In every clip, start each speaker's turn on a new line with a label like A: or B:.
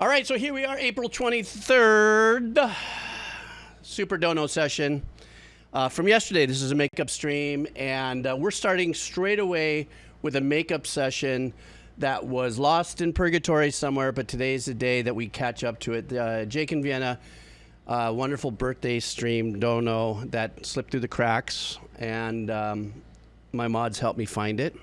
A: All right, so here we are, April 23rd, Super Dono session. From yesterday, this is a makeup stream, and we're starting straight away with a makeup session that was lost in purgatory somewhere, but today's the day that we catch up to it. Jake in Vienna, wonderful birthday stream, Dono, that slipped through the cracks, and my mods helped me find it.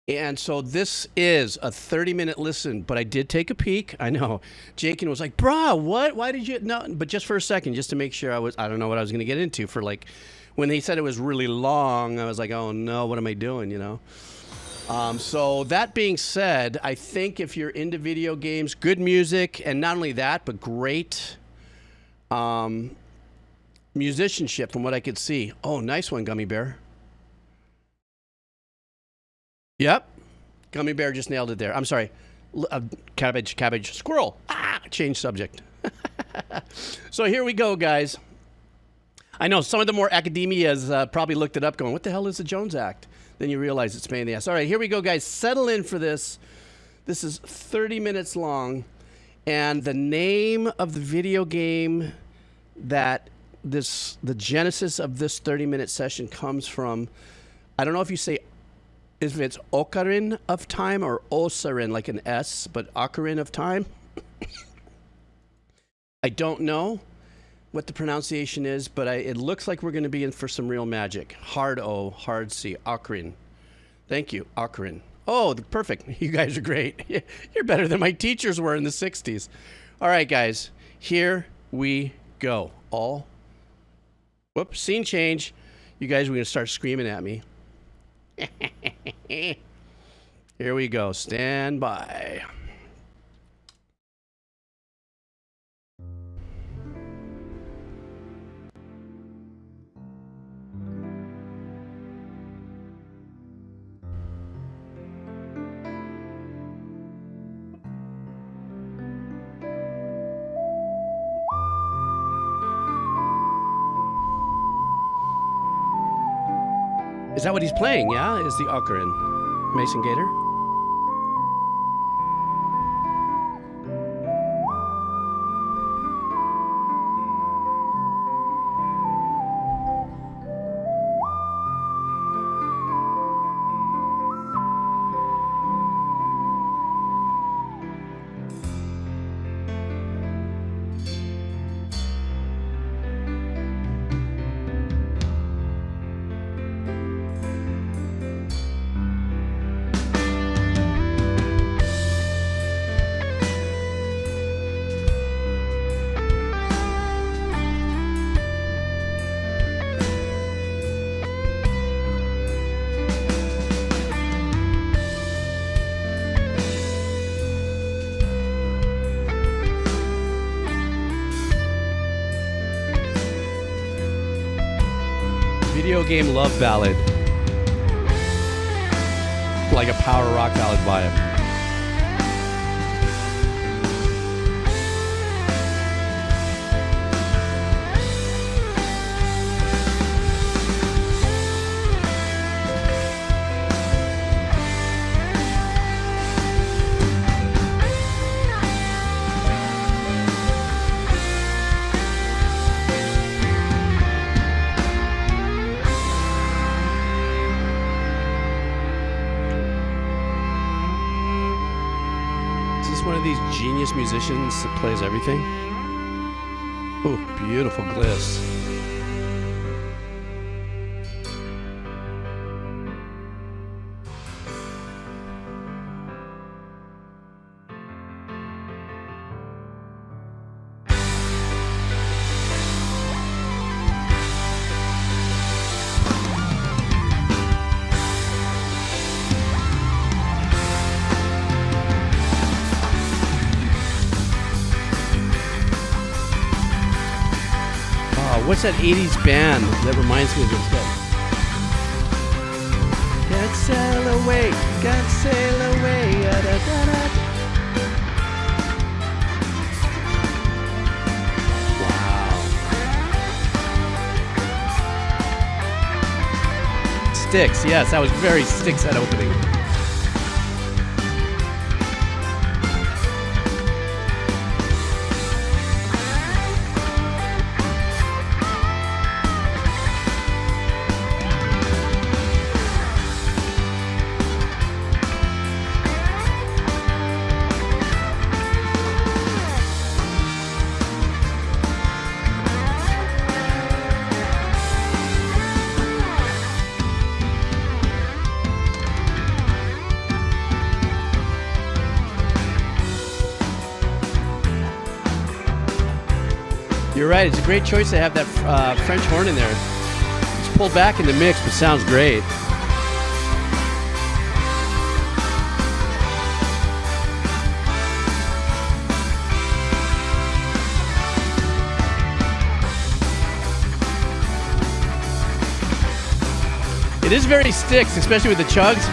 A: And so this is a 30-minute listen, but I did take a peek. I know. Jakin was like, "Brah, what? Why did you?" No, but just for a second, just to make sure I don't know what I was going to get into for like, when they said it was really long, I was like, "Oh no, what am I doing?" You know. So that being said, I think if you're into video games, good music, and not only that, but great musicianship from what I could see. Oh, nice one, Gummy Bear. Yep. Gummy Bear just nailed it there. I'm sorry. Cabbage, squirrel. Change subject. So here we go, guys. I know some of the more academias probably looked it up going, what the hell is the Jones Act? Then you realize it's pain in the ass. All right, here we go, guys. Settle in for this. This is 30 minutes long. And the name of the video game that the genesis of this 30-minute session comes from, I don't know if you say if it's Ocarina of Time or Osarin, like an S, but Ocarina of Time. I don't know what the pronunciation is, but it looks like we're going to be in for some real magic. Hard O, hard C, Ocarina. Thank you, Ocarina. Oh, perfect. You guys are great. You're better than my teachers were in the 60s. All right, guys, here we go. Whoops, scene change. You guys are going to start screaming at me. Here we go. Stand by. Is that what he's playing? Yeah, is the Ocarina. Mason Gator. Video game love ballad. Like a power rock ballad vibe. One of these genius musicians that plays everything. Oh, beautiful gliss. What's that 80s band that reminds me of this guy? Can't sail away, can't sail away. Da, da, da. Wow. Styx, yes, that was very Styx, that opening. You're right. It's a great choice to have that French horn in there. It's pulled back in the mix, but sounds great. It is very sticks, especially with the chugs.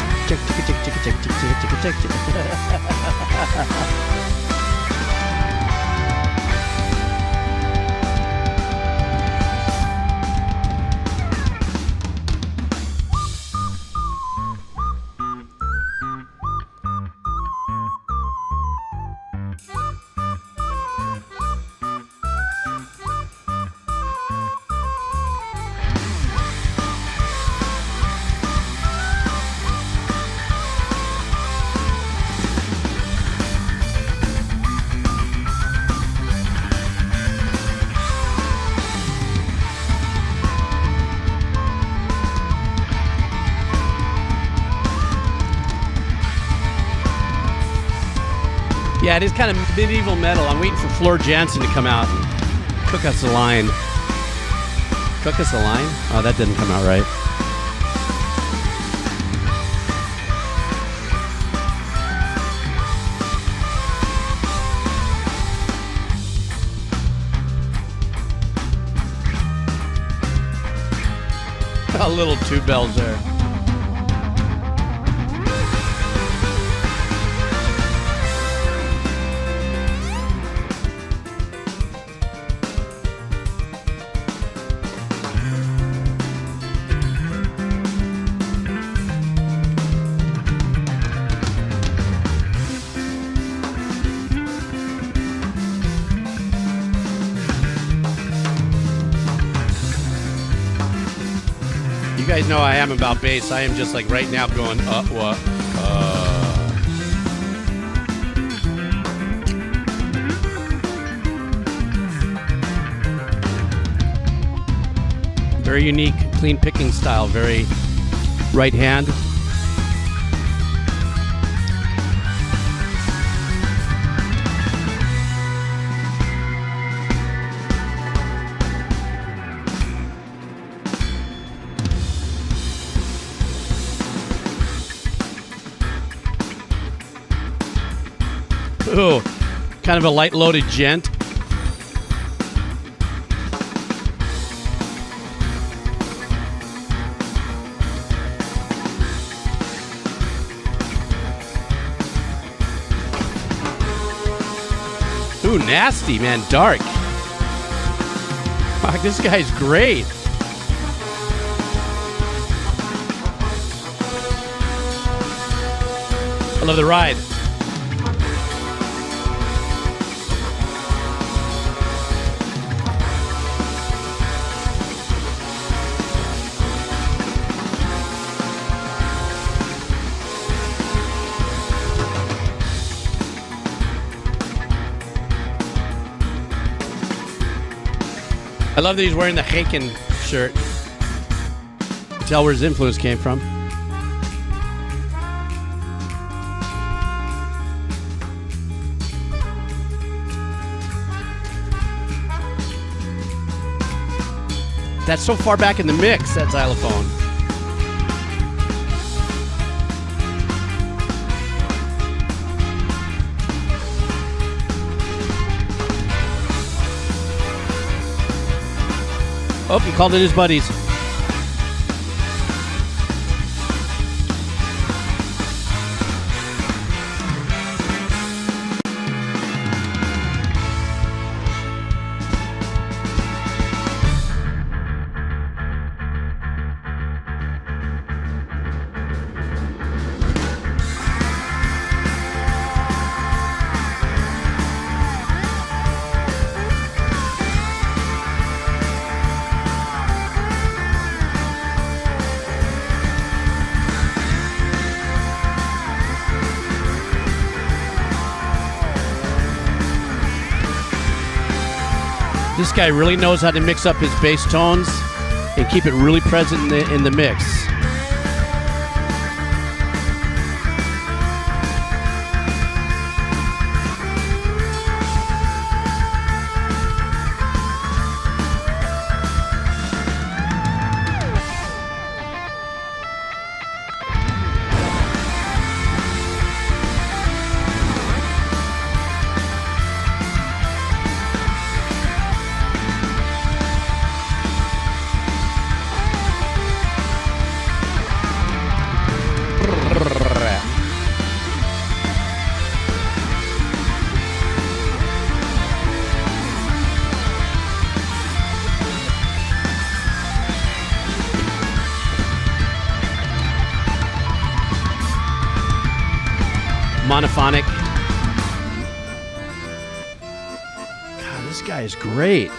A: Yeah, it is kind of medieval metal. I'm waiting for Floor Jansen to come out and cook us a line. Cook us a line? Oh, that didn't come out right. A little two bells there. You guys know I am about bass. I am just like right now going, what? Very unique, clean picking style, very right hand. Ooh, kind of a light-loaded gent. Ooh, nasty, man. Dark. Fuck, this guy's great. I love the ride. I love that he's wearing the Haken shirt. You can tell where his influence came from. That's so far back in the mix, that xylophone. Oh, he called in his buddies. This guy really knows how to mix up his bass tones and keep it really present in the mix. monophonic. God, this guy is great.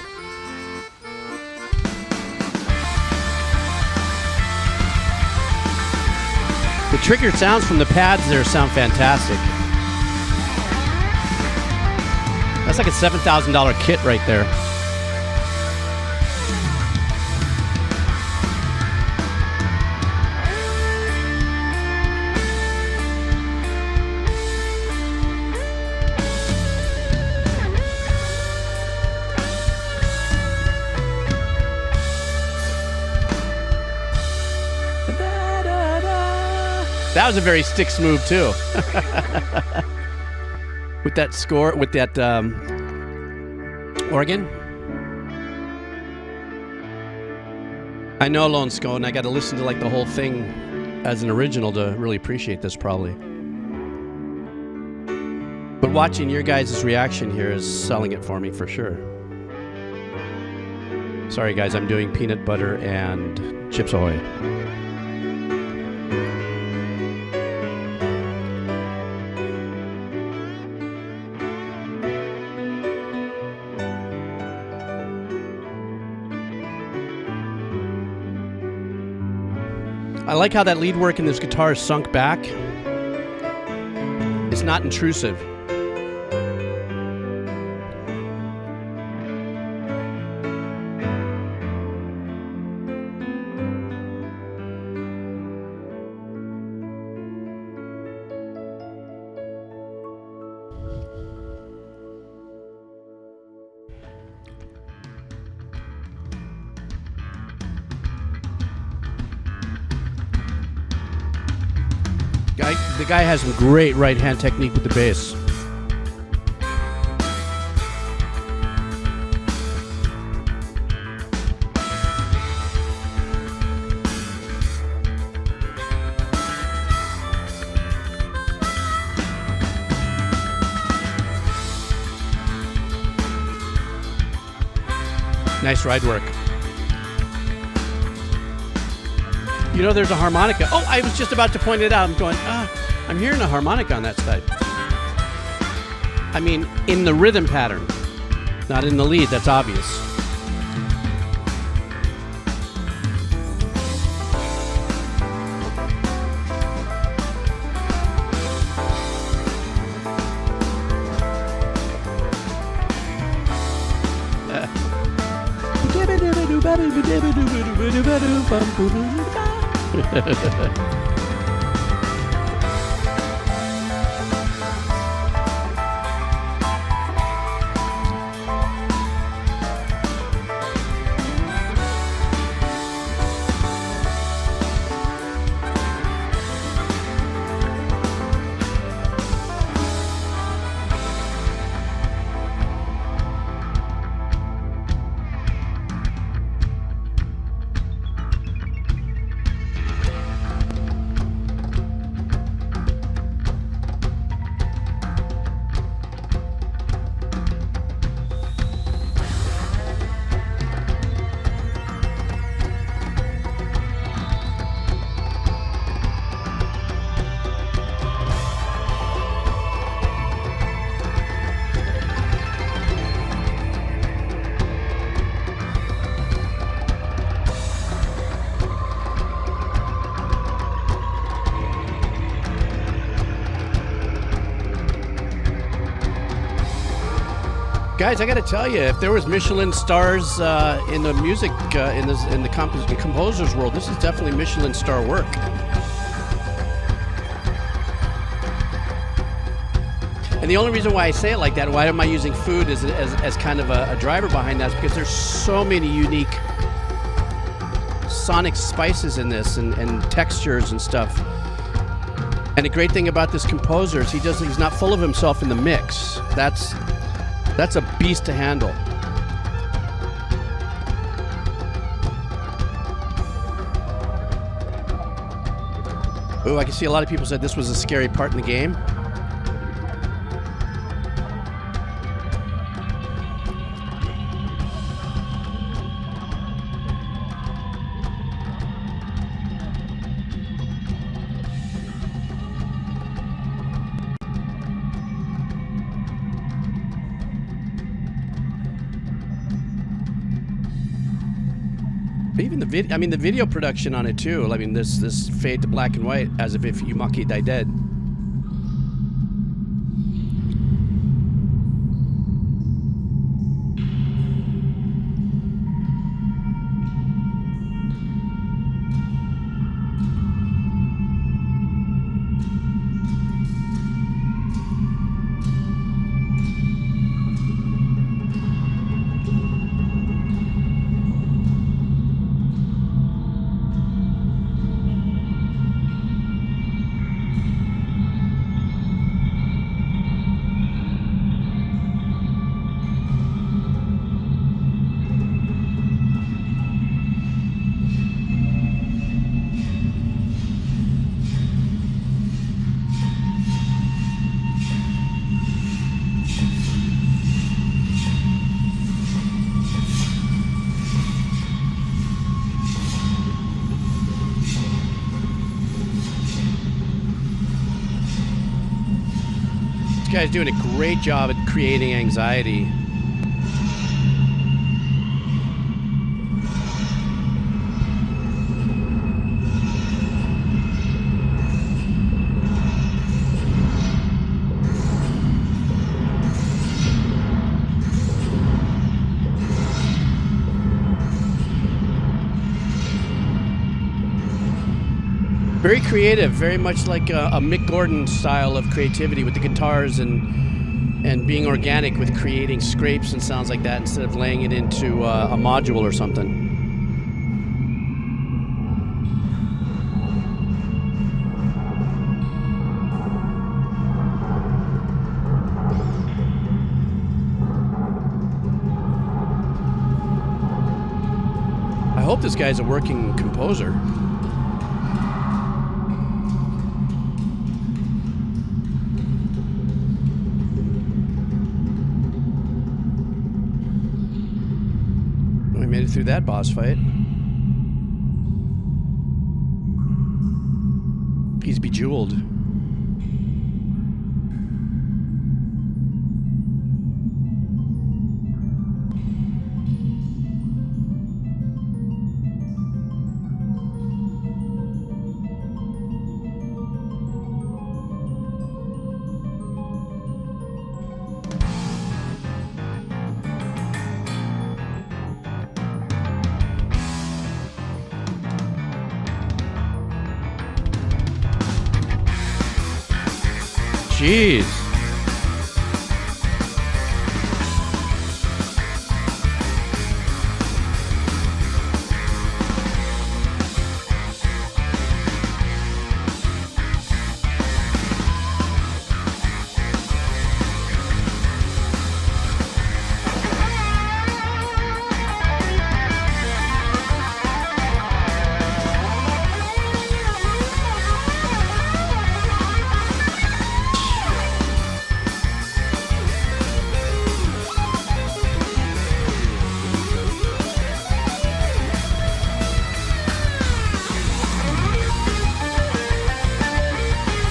A: The triggered sounds from the pads there sound fantastic. That's like a $7,000 kit right there. That was a very Styx move too. With that score, with that organ. I know Lone Scone. I got to listen to like the whole thing as an original to really appreciate this probably. But watching your guys' reaction here is selling it for me for sure. Sorry guys, I'm doing peanut butter and Chips Ahoy. I like how that lead work in this guitar is sunk back. It's not intrusive. The guy has some great right-hand technique with the bass. Nice ride work. You know, there's a harmonica. Oh, I was just about to point it out. I'm going, I'm hearing a harmonica on that side. I mean, in the rhythm pattern, not in the lead. That's obvious. Guys, I got to tell you, if there was Michelin stars in the music, in the composer's world, this is definitely Michelin star work. And the only reason why I say it like that, why am I using food as kind of a driver behind that, is because there's so many unique sonic spices in this and textures and stuff. And the great thing about this composer is he's not full of himself in the mix. That's a beast to handle. Oh, I can see a lot of people said this was a scary part in the game. But even the video production on it too. I mean, this fade to black and white as if Yumaki died dead. This guy's doing a great job at creating anxiety. Very creative, very much like a Mick Gordon style of creativity with the guitars and being organic with creating scrapes and sounds like that instead of laying it into a module or something. I hope this guy's a working composer. We made it through that boss fight. He's bejeweled. Jeez.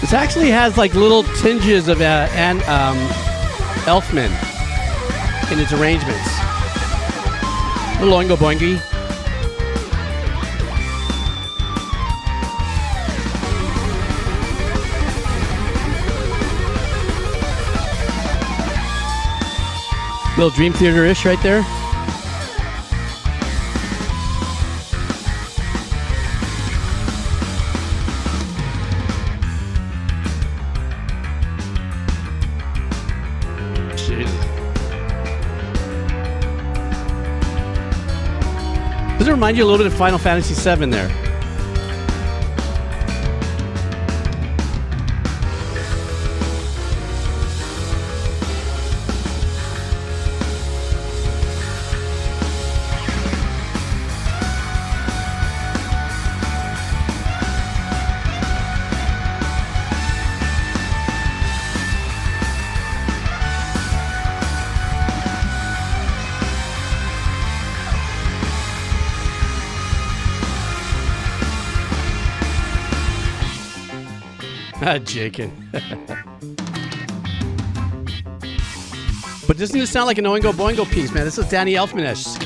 A: This actually has like little tinges of Elfman in its arrangements. Little oingo boingy. Little Dream Theater-ish right there. Does it remind you a little bit of Final Fantasy VII there? Jakin. But doesn't this sound like an Oingo Boingo piece, man? This is Danny Elfman-esque.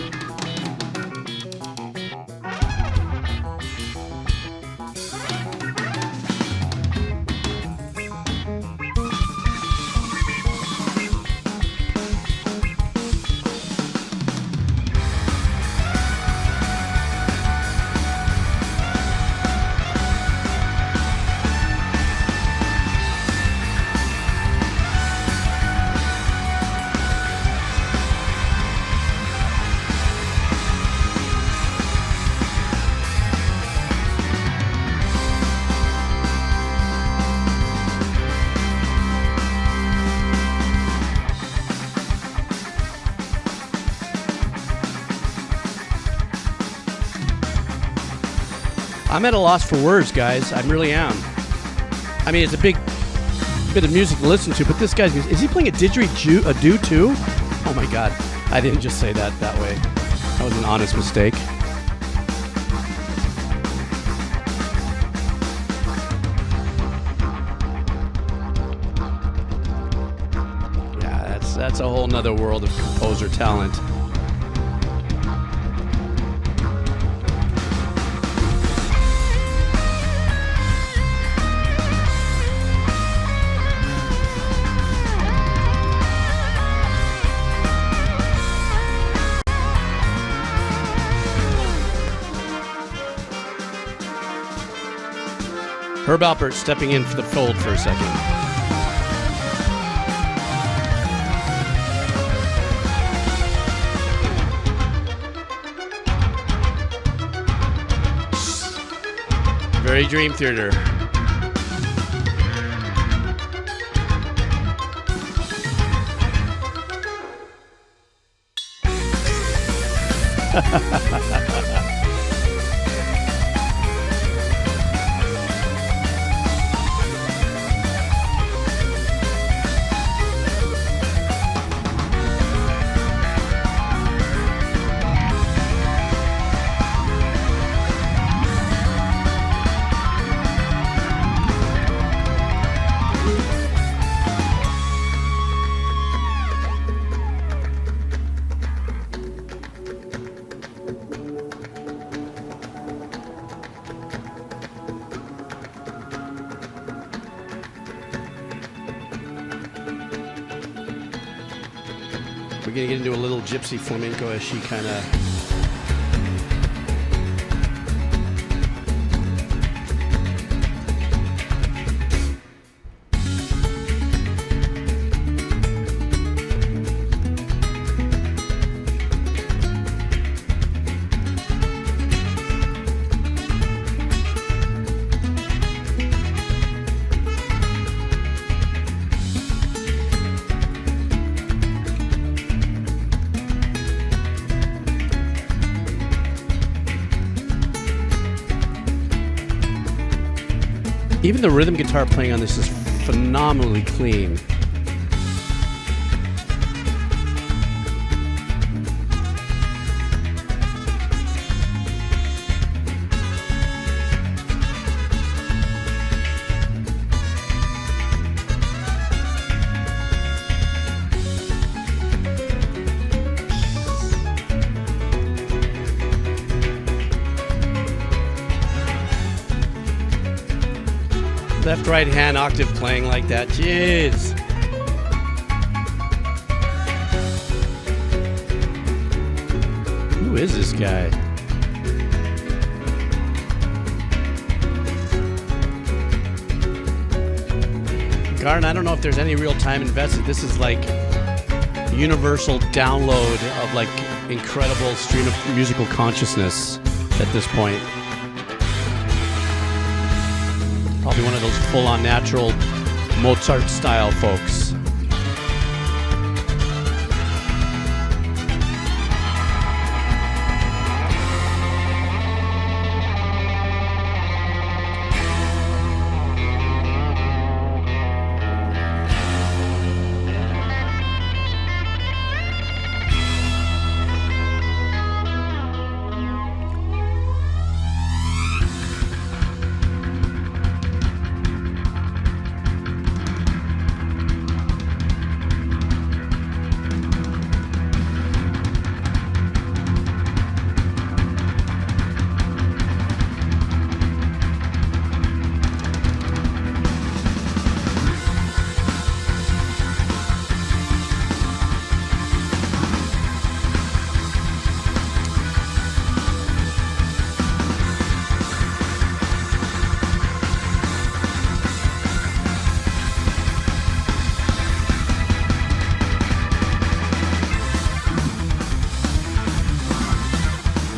A: I'm at a loss for words, guys. I really am. I mean, it's a big bit of music to listen to, but this guy's music, is he playing a didgeridoo too? Oh my God. I didn't just say that way. That was an honest mistake. Yeah, that's a whole nother world of composer talent. Herb Alpert stepping in for the fold for a second. Very Dream Theater. We're going to get into a little gypsy flamenco as she kind of... Even the rhythm guitar playing on this is phenomenally clean. Left, right hand octave playing like that. Jeez. Who is this guy? Garden, I don't know if there's any real time invested. This is like universal download of like incredible stream of musical consciousness at this point. Probably one of those full-on natural Mozart-style folks.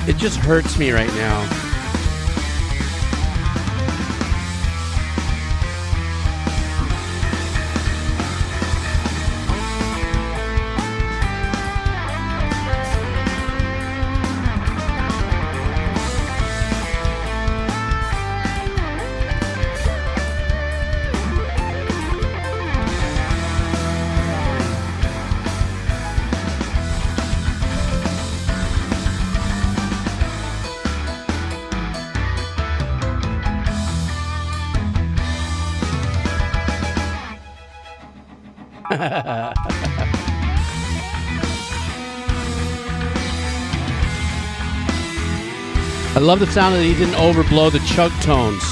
A: It just hurts me right now. I love the sound that he didn't overblow the chug tones.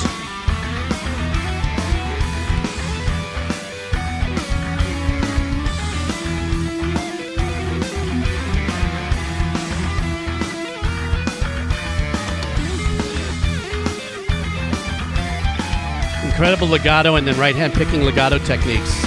A: Incredible legato and then right-hand picking legato techniques.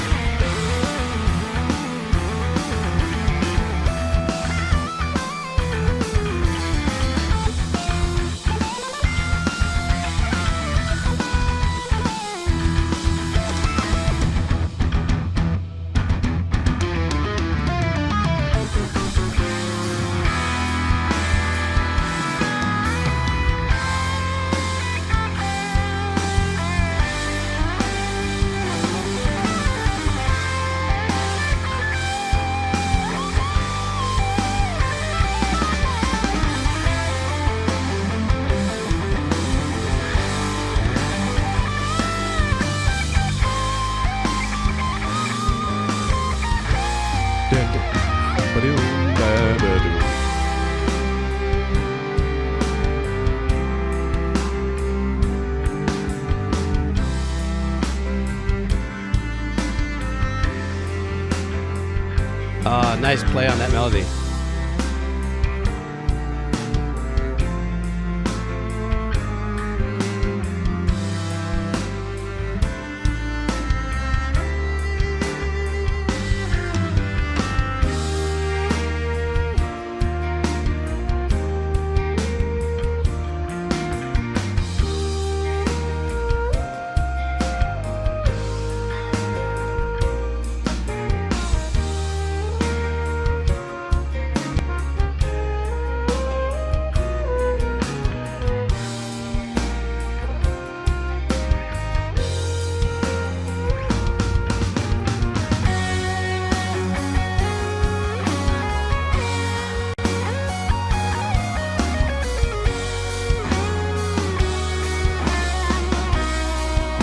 A: Nice play on that melody.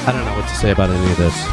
A: I don't know what to say about any of this.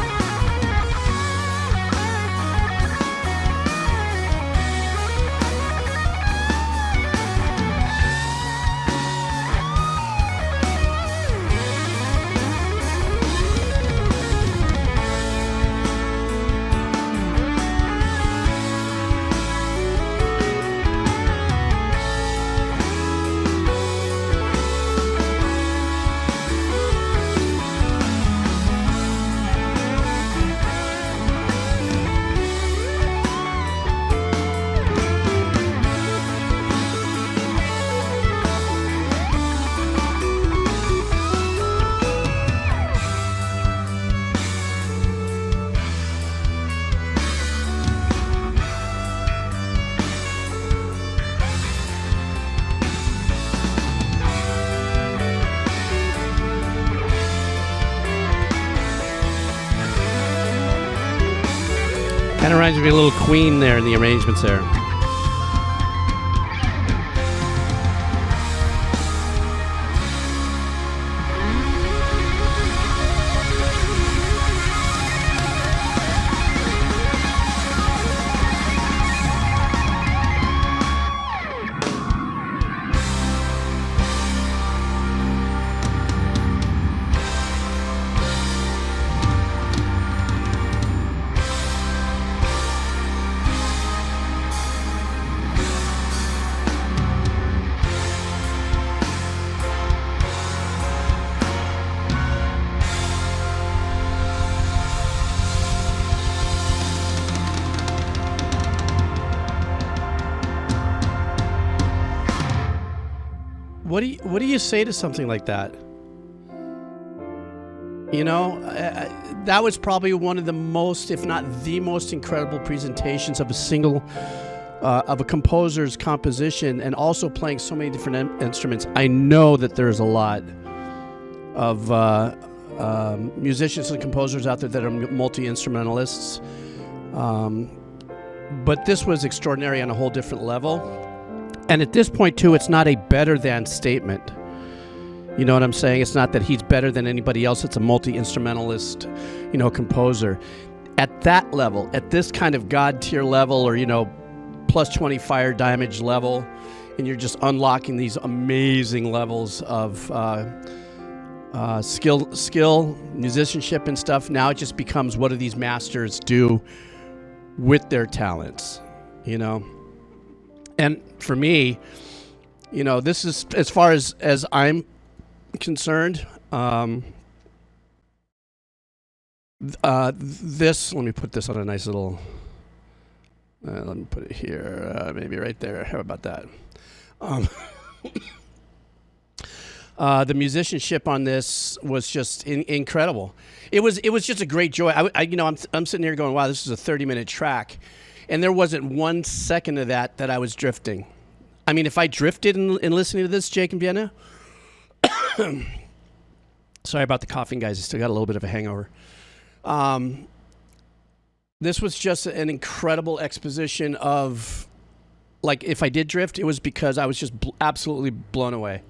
A: Kind of reminds me of a little Queen there in the arrangements there. What do you say to something like that? You know, that was probably one of the most, if not the most incredible presentations of a single, of a composer's composition, and also playing so many different instruments. I know that there's a lot of musicians and composers out there that are multi-instrumentalists, but this was extraordinary on a whole different level. And at this point, too, it's not a better than statement. You know what I'm saying? It's not that he's better than anybody else. It's a multi-instrumentalist, composer. at that level, at this kind of God tier level, or, plus 20 fire damage level, and you're just unlocking these amazing levels of skill, musicianship and stuff. Now it just becomes, what do these masters do with their talents, And for me, this is, as far as I'm concerned, this, let me put this on a nice little, let me put it here, maybe right there. How about that? The musicianship on this was just incredible. It was just a great joy. I'm sitting here going, wow, this is a 30-minute track, and there wasn't 1 second of that I was drifting. I mean, if I drifted in listening to this, Jake and Vienna, sorry about the coughing, guys. I still got a little bit of a hangover. This was just an incredible exposition of, like, if I did drift, it was because I was just absolutely blown away.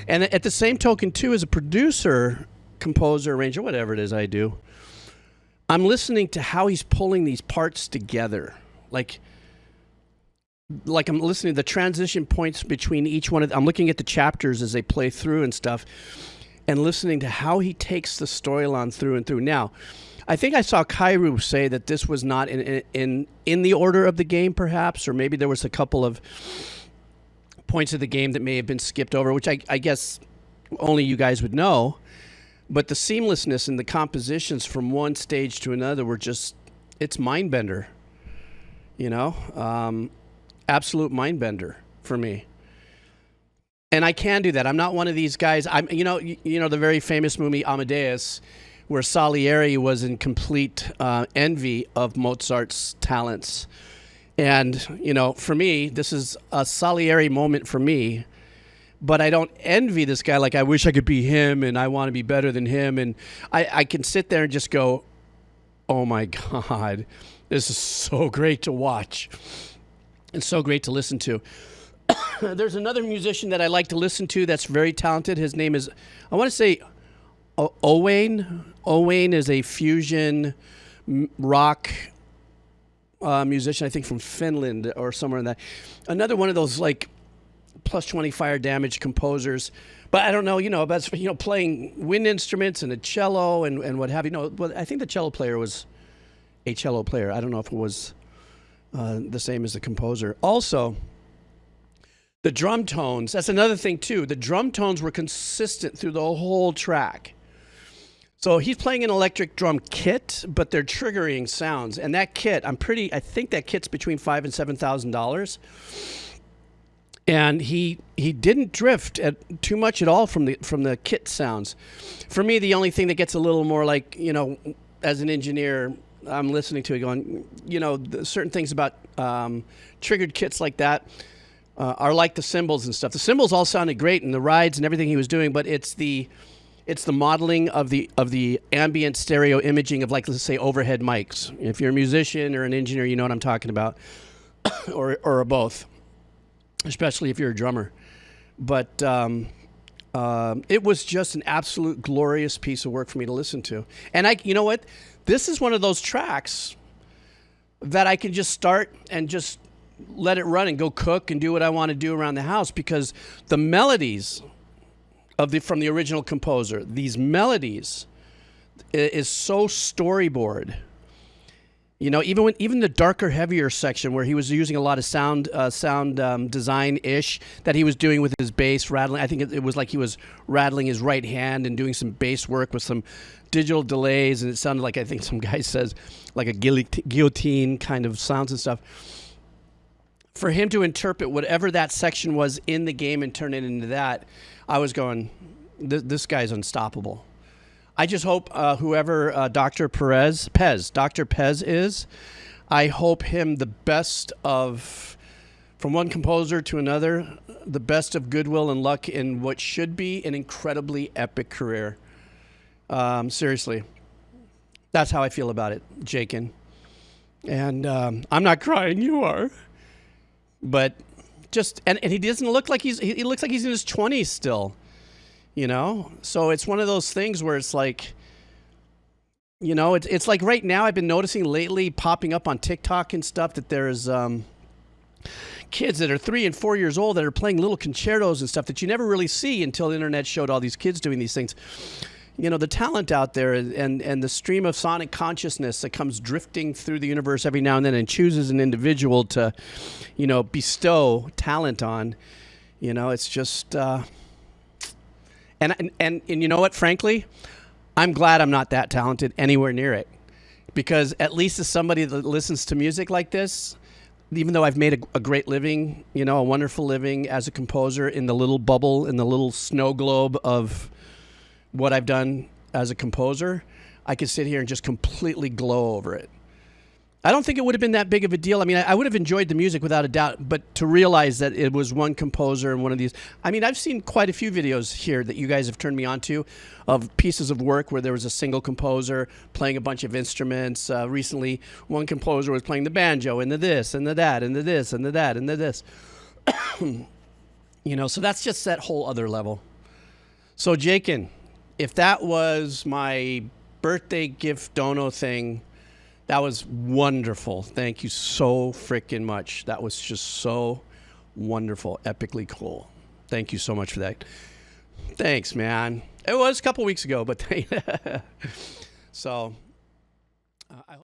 A: And at the same token, too, as a producer, composer, arranger, whatever it is I do, I'm listening to how he's pulling these parts together. Like I'm listening to the transition points between each one of them. I'm looking at the chapters as they play through and stuff, and listening to how he takes the storyline through and through. Now, I think I saw Kairu say that this was not in the order of the game, perhaps, or maybe there was a couple of points of the game that may have been skipped over, which I guess only you guys would know. But the seamlessness and the compositions from one stage to another were just, it's mind bender, absolute mind bender for me. And I can do that. I'm not one of these guys. I'm, the very famous movie Amadeus, where Salieri was in complete envy of Mozart's talents. And, for me, this is a Salieri moment for me. But I don't envy this guy. Like, I wish I could be him, and I want to be better than him. And I can sit there and just go, oh, my God, this is so great to watch and so great to listen to. There's another musician that I like to listen to that's very talented. His name is, I want to say, Owain. Owain is a fusion rock musician, I think from Finland or somewhere in that. Another one of those, like, plus 20 fire damage composers. But I don't know, about playing wind instruments and a cello and what have you. Well, I think the cello player was a cello player. I don't know if it was the same as the composer. Also, the drum tones, that's another thing too. The drum tones were consistent through the whole track. So he's playing an electric drum kit, but they're triggering sounds. And that kit, I think that kit's between $5,000 and $7,000. And he didn't drift too much at all from the kit sounds. For me, the only thing that gets a little more like, as an engineer, I'm listening to it going, certain things about triggered kits like that are like the cymbals and stuff. The cymbals all sounded great and the rides and everything he was doing, but it's the modeling of the ambient stereo imaging of, like, let's say, overhead mics. If you're a musician or an engineer, you know what I'm talking about, or both, especially if you're a drummer. But it was just an absolute glorious piece of work for me to listen to. And you know what? This is one of those tracks that I can just start and just let it run and go cook and do what I want to do around the house, because the melodies from the original composer, these melodies is so storyboard. Even the darker, heavier section where he was using a lot of sound design-ish that he was doing with his bass rattling. I think it was like he was rattling his right hand and doing some bass work with some digital delays, and it sounded like, I think some guy says, like a guillotine kind of sounds and stuff. For him to interpret whatever that section was in the game and turn it into that, I was going, this guy's unstoppable. I just hope whoever Dr. Pez is, I hope him the best of, from one composer to another, the best of goodwill and luck in what should be an incredibly epic career. Seriously. That's how I feel about it, Jakin. And I'm not crying, you are. But just, and he doesn't look like he looks like he's in his 20s still, So it's one of those things where it's like, You know, it's like right now I've been noticing lately popping up on TikTok and stuff that there's kids that are 3 and 4 years old that are playing little concertos and stuff that you never really see until the internet showed all these kids doing these things. You know, the talent out there and the stream of sonic consciousness that comes drifting through the universe every now and then and chooses an individual to, you know, bestow talent on. You know, it's just and you know what, frankly, I'm glad I'm not that talented anywhere near it, because at least as somebody that listens to music like this, even though I've made a great living, you know, a wonderful living as a composer in the little bubble, in the little snow globe of what I've done as a composer, I could sit here and just completely glow over it. I don't think it would have been that big of a deal. I mean, I would have enjoyed the music without a doubt, but to realize that it was one composer and one of these, I mean, I've seen quite a few videos here that you guys have turned me on to of pieces of work where there was a single composer playing a bunch of instruments. Recently, one composer was playing the banjo and the this and the that and the this and the that and the this. You know, so that's just that whole other level. So, Jakin, if that was my birthday gift dono thing, that was wonderful. Thank you so freaking much. That was just so wonderful, epically cool. Thank you so much for that. Thanks, man. It was a couple weeks ago, but so I